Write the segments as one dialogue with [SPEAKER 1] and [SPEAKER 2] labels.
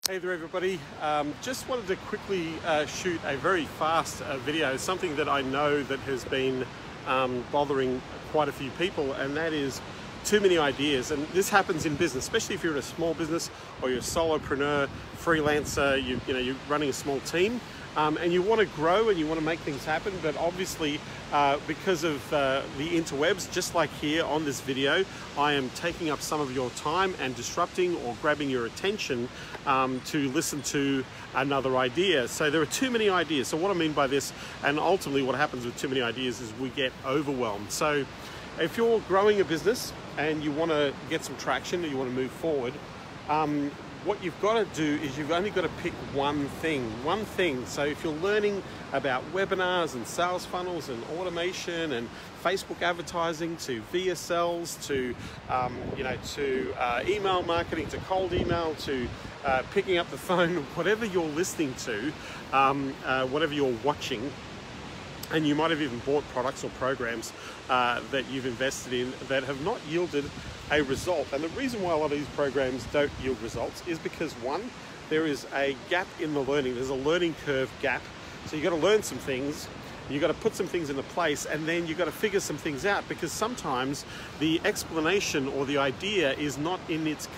[SPEAKER 1] Hey there everybody, just wanted to quickly shoot a very fast video, something that I know that has been bothering quite a few people, and that is too many ideas. And this happens in business, especially if you're in a small business or you're a solopreneur, freelancer, you're running a small team, and you want to grow and you want to make things happen, but obviously because of the interwebs, just like here on this video, I am taking up some of your time and disrupting or grabbing your attention to listen to another idea. So there are too many ideas. So what I mean by this, and ultimately what happens with too many ideas, is we get overwhelmed. So if you're growing a business and you want to get some traction and you want to move forward, what you've got to do is you've only got to pick one thing. So if you're learning about webinars and sales funnels and automation and Facebook advertising to VSLs to email marketing, to cold email, to picking up the phone, whatever you're listening to, whatever you're watching, and you might have even bought products or programs that you've invested in that have not yielded a result. And the reason why a lot of these programs don't yield results is because, one, there is a gap in the learning. There's a learning curve gap. So you've got to learn some things, you've got to put some things into place, and then you've got to figure some things out, because sometimes the explanation or the idea is not in its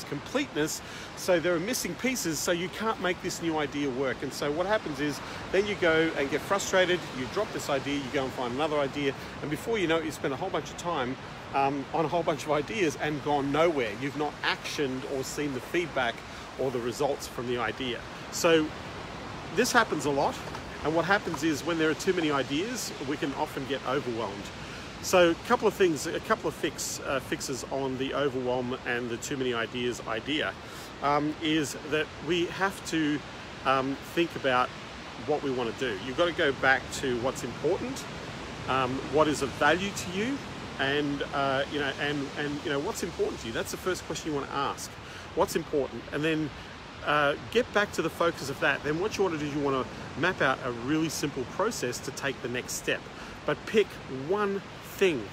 [SPEAKER 1] completeness. So there are missing pieces, so you can't make this new idea work. And so what happens is then you go and get frustrated, you drop this idea, you go and find another idea, and before you know it, you spend a whole bunch of time on a whole bunch of ideas and gone nowhere. You've not actioned or seen the feedback or the results from the idea. So this happens a lot. And what happens is when there are too many ideas, we can often get overwhelmed. So a couple of things, a couple of fixes on the overwhelm and the too many ideas idea is that we have to think about what we want to do. You've got to go back to what's important, what is of value to you, and what's important to you. That's the first question you want to ask. What's important? And then get back to the focus of that. Then what you want to do is you want to map out a really simple process to take the next step. But pick one thing.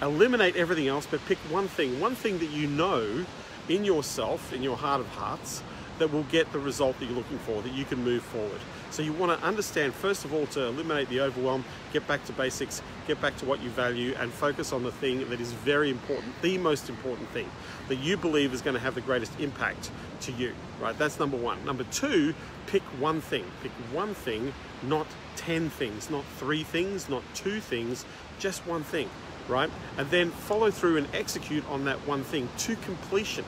[SPEAKER 1] Eliminate everything else, but pick one thing that you know in yourself, in your heart of hearts, that will get the result that you're looking for, that you can move forward. So you want to understand, first of all, to eliminate the overwhelm, get back to basics, get back to what you value, and focus on the thing that is very important, the most important thing that you believe is going to have the greatest impact to you, right? That's number one. Number two, pick one thing. Pick one thing, not 10 things, not 3 things, not 2 things, just one thing, right? And then follow through and execute on that one thing to completion,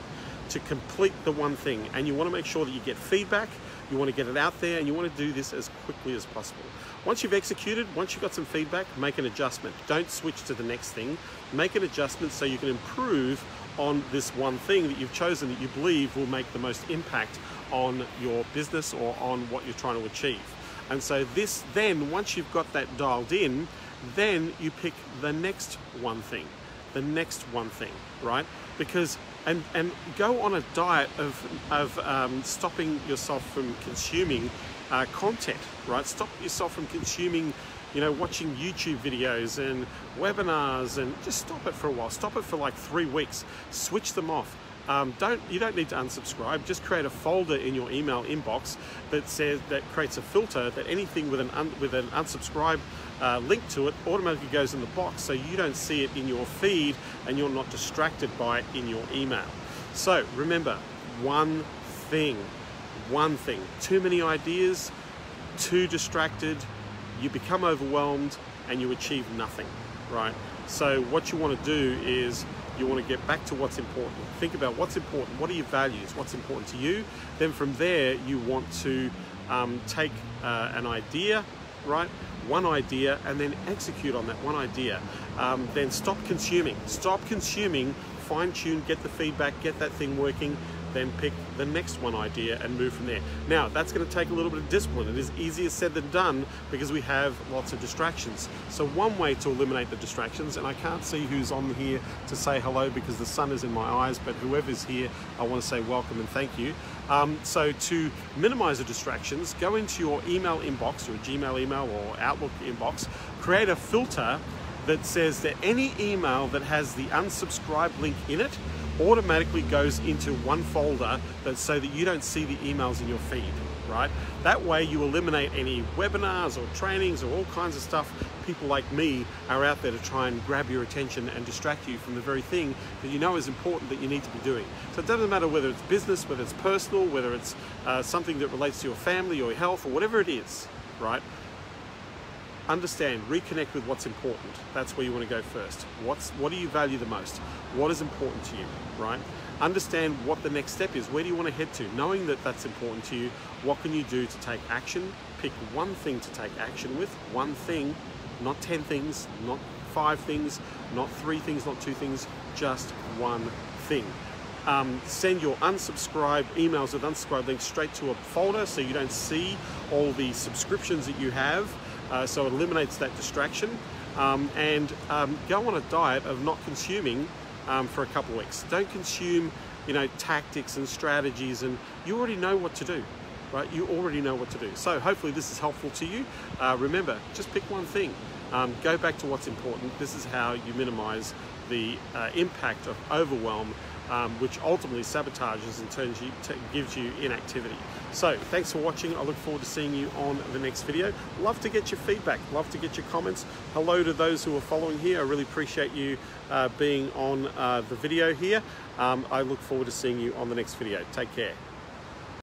[SPEAKER 1] to complete the one thing. And you want to make sure that you get feedback, you want to get it out there, and you want to do this as quickly as possible. Once you've executed, once you've got some feedback, make an adjustment. Don't switch to the next thing. Make an adjustment so you can improve on this one thing that you've chosen that you believe will make the most impact on your business or on what you're trying to achieve. And so this then, once you've got that dialed in, then you pick the next one thing, right? Because and go on a diet of stopping yourself from consuming content, right? Stop yourself from consuming, watching YouTube videos and webinars, and just stop it for a while. Stop it for like 3 weeks. Switch them off. You don't need to unsubscribe. Just create a folder in your email inbox that creates a filter that anything with an unsubscribe link to it automatically goes in the box, so you don't see it in your feed and you're not distracted by it in your email. So remember, one thing. Too many ideas, too distracted, you become overwhelmed and you achieve nothing, right? So what you want to do is you want to get back to what's important. Think about what's important. What are your values? What's important to you? Then from there, you want to take an idea, right? One idea, and then execute on that one idea. Then stop consuming. Fine tune, get the feedback, get that thing working, then pick the next one idea and move from there. Now, that's going to take a little bit of discipline. It is easier said than done because we have lots of distractions. So one way to eliminate the distractions, and I can't see who's on here to say hello because the sun is in my eyes, but whoever's here, I want to say welcome and thank you. So to minimize the distractions, go into your email inbox, your Gmail email or Outlook inbox, create a filter that says that any email that has the unsubscribe link in it automatically goes into one folder so that you don't see the emails in your feed, right? That way you eliminate any webinars or trainings or all kinds of stuff. People like me are out there to try and grab your attention and distract you from the very thing that you know is important that you need to be doing. So it doesn't matter whether it's business, whether it's personal, whether it's something that relates to your family or your health or whatever it is, right? Understand, reconnect with what's important. That's where you want to go first. What do you value the most? What is important to you, right? Understand what the next step is. Where do you want to head to? Knowing that that's important to you, what can you do to take action? Pick one thing to take action with, one thing, not 10 things, not 5 things, not 3 things, not 2 things, just one thing. Send your unsubscribed emails with unsubscribed links straight to a folder so you don't see all the subscriptions that you have. So it eliminates that distraction, and go on a diet of not consuming for a couple of weeks. Don't consume, tactics and strategies, and you already know what to do, right? You already know what to do. So hopefully this is helpful to you. Remember, just pick one thing. Go back to what's important. This is how you minimize the impact of overwhelm, which ultimately sabotages and gives you inactivity. So thanks for watching. I look forward to seeing you on the next video. Love to get your feedback, love to get your comments. Hello to those who are following here. I really appreciate you being on the video here. I look forward to seeing you on the next video. Take care.